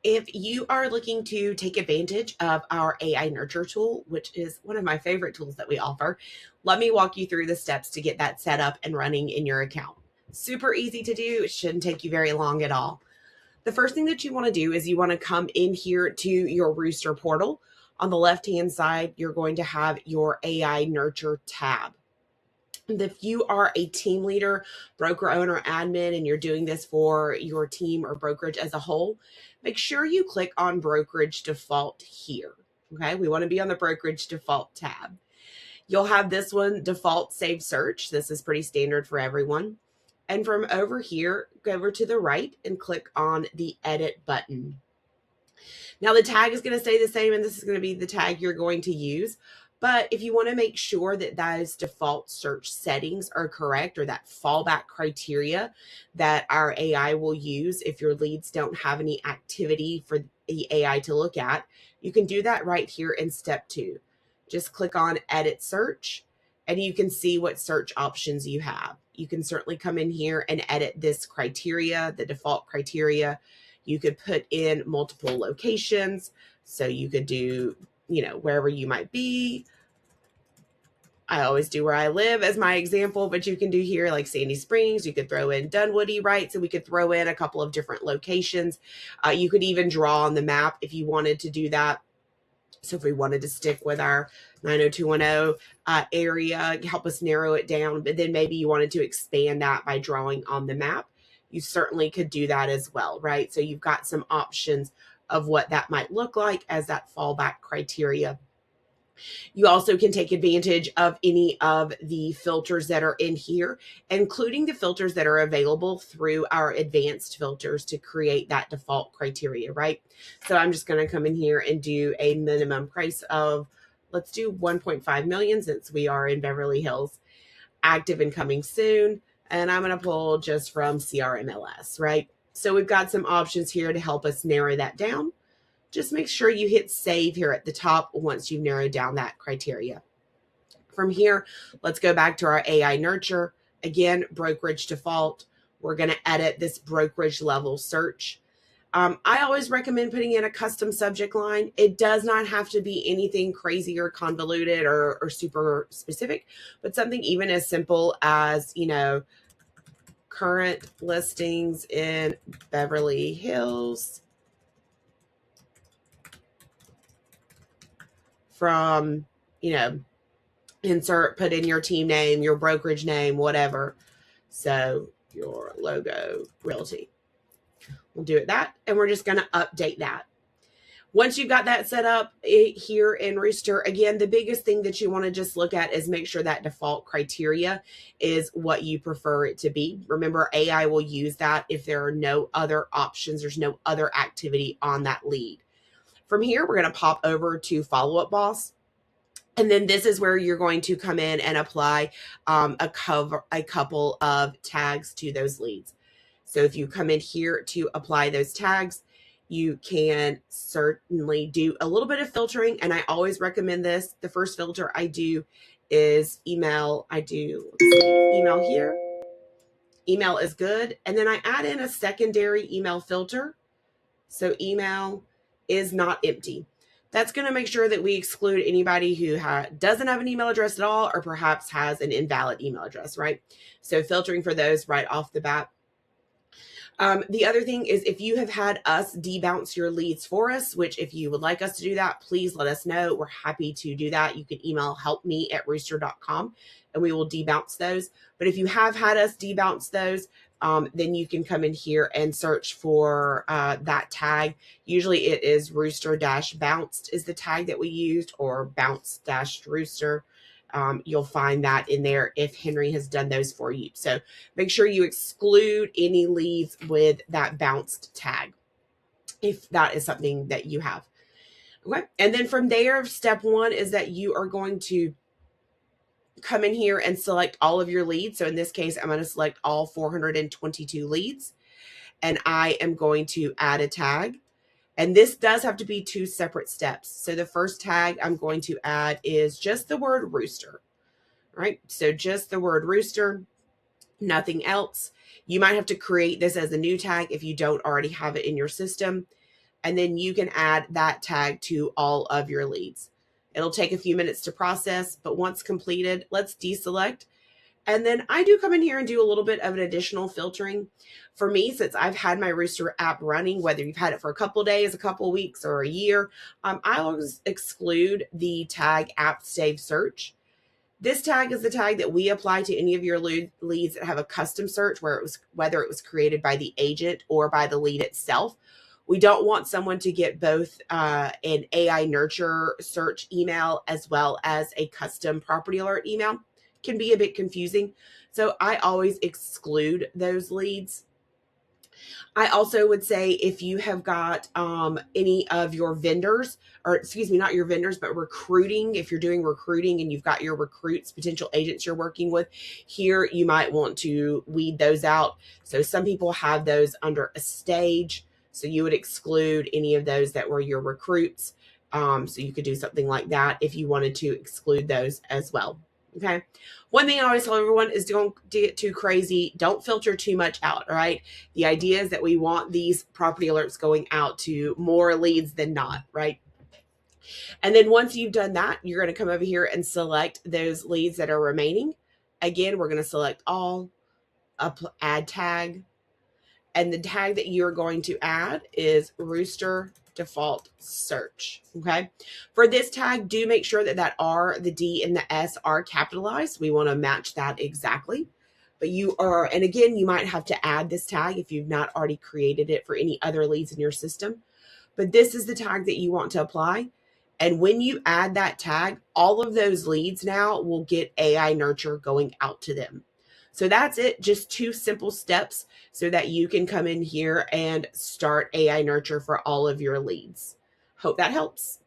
If you are looking to take advantage of our AI Nurture tool, which is one of my favorite tools that we offer, let me walk you through the steps to get that set up and running in your account. Super easy to do. It shouldn't take you very long at all. The first thing that you want to do is you want to come in here to your Ruuster portal. On the left-hand side, you're going to have your AI Nurture tab. And if you are a team leader, broker owner, admin, and you're doing this for your team or brokerage as a whole, make sure you click on brokerage default here. Okay, we want to be on the brokerage default tab. You'll have this one default save search. This is pretty standard for everyone. And from over here, go over to the right and click on the edit button. Now the tag is going to stay the same, and this is going to be the tag you're going to use. But if you want to make sure that those default search settings are correct, or that fallback criteria that our AI will use if your leads don't have any activity for the AI to look at, you can do that right here in step 2. Just click on edit search and you can see what search options you have. You can certainly come in here and edit this criteria, the default criteria. You could put in multiple locations. So you could do, wherever you might be. I always do where I live as my example, but you can do here like Sandy Springs. You could throw in Dunwoody, right? So we could throw in a couple of different locations. You could even draw on the map if you wanted to do that. So if we wanted to stick with our 90210 area, help us narrow it down, but then maybe you wanted to expand that by drawing on the map, you certainly could do that as well, right? So you've got some options of what that might look like as that fallback criteria. You also can take advantage of any of the filters that are in here, including the filters that are available through our advanced filters to create that default criteria, right? So I'm just going to come in here and do a minimum price of, let's do 1.5 million since we are in Beverly Hills, active and coming soon. And I'm going to pull just from CRMLS, right? So we've got some options here to help us narrow that down. Just make sure you hit save here at the top once you've narrowed down that criteria. From here, let's go back to our AI Nurture. Again, brokerage default. We're going to edit this brokerage level search. I always recommend putting in a custom subject line. It does not have to be anything crazy or convoluted or super specific, but something even as simple as, current listings in Beverly Hills from, insert, put in your team name, your brokerage name, whatever. So your logo realty. We'll do it that, and we're just going to update that. Once you've got that set up here in Ruuster, again, the biggest thing that you want to just look at is make sure that default criteria is what you prefer it to be. Remember, AI will use that if there are no other options, there's no other activity on that lead. From here, we're going to pop over to Follow Up Boss. And then this is where you're going to come in and apply a couple of tags to those leads. So if you come in here to apply those tags, you can certainly do a little bit of filtering. And I always recommend this. The first filter I do is email. I do email here. Email is good. And then I add in a secondary email filter. So email is not empty. That's going to make sure that we exclude anybody who doesn't have an email address at all, or perhaps has an invalid email address, right? So filtering for those right off the bat. The other thing is, if you have had us debounce your leads for us, which if you would like us to do that, please let us know. We're happy to do that. You can email helpme@ruuster.com and we will debounce those. But if you have had us debounce those, then you can come in here and search for that tag. Usually it is Ruuster-bounced is the tag that we used, or bounce-Ruuster. You'll find that in there if Henry has done those for you. So make sure you exclude any leads with that bounced tag, if that is something that you have. Okay. And then from there, step 1 is that you are going to come in here and select all of your leads. So in this case, I'm going to select all 422 leads, and I am going to add a tag. And this does have to be 2 separate steps. So the first tag I'm going to add is just the word Ruuster, right? So just the word Ruuster, nothing else. You might have to create this as a new tag if you don't already have it in your system. and then you can add that tag to all of your leads. It'll take a few minutes to process, but once completed, let's deselect. And then I do come in here and do a little bit of an additional filtering. For me, since I've had my Ruuster app running, whether you've had it for a couple of days, a couple of weeks, or a year, I always exclude the tag app save search. This tag is the tag that we apply to any of your leads that have a custom search, whether it was created by the agent or by the lead itself. We don't want someone to get both an AI nurture search email as well as a custom property alert email. Can be a bit confusing. So I always exclude those leads. I also would say if you have got any of your vendors, or excuse me, not your vendors, but recruiting, if you're doing recruiting and you've got your recruits, potential agents you're working with, here you might want to weed those out. So some people have those under a stage. So you would exclude any of those that were your recruits. So you could do something like that if you wanted to exclude those as well. Okay. One thing I always tell everyone is don't get too crazy. Don't filter too much out. All right. The idea is that we want these property alerts going out to more leads than not. Right. And then once you've done that, you're going to come over here and select those leads that are remaining. Again, we're going to select all, add tag. And the tag that you're going to add is Ruuster default search. Okay. For this tag, do make sure that that R, the D, and the S are capitalized. We want to match that exactly. But you are, and again, you might have to add this tag if you've not already created it for any other leads in your system. But this is the tag that you want to apply. And when you add that tag, all of those leads now will get AI nurture going out to them. So that's it. Just 2 simple steps so that you can come in here and start AI nurture for all of your leads. Hope that helps.